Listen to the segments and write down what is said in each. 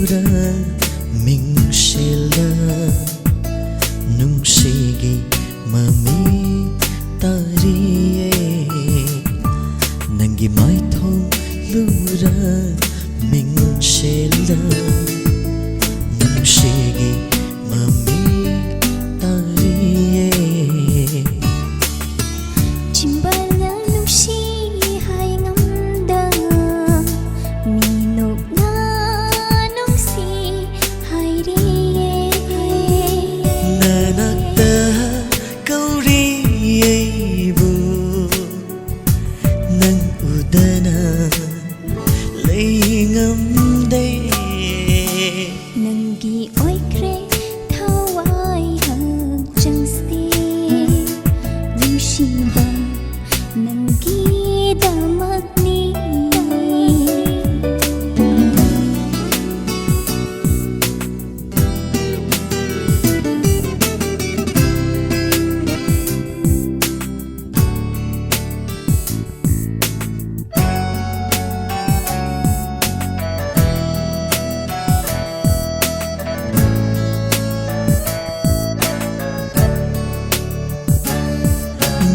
lura mình sila nungsigi mami tariye nangi mai thong lura mình sila nungsigi mami tariye chimbala nungsi hai ngamdam minok na nungsi hai riye nanakta kauriye bu nang udana lay ngamde nangi oikre thawai hang changsi nungsiba ngidamakni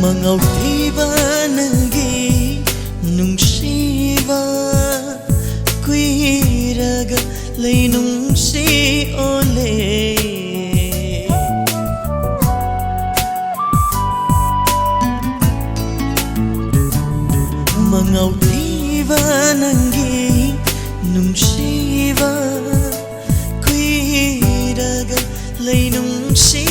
mangaw tiba nangi nungsiba kuiraga lay nungsi ole mangaw tiba nangi nungsiba kuiraga lay nungsi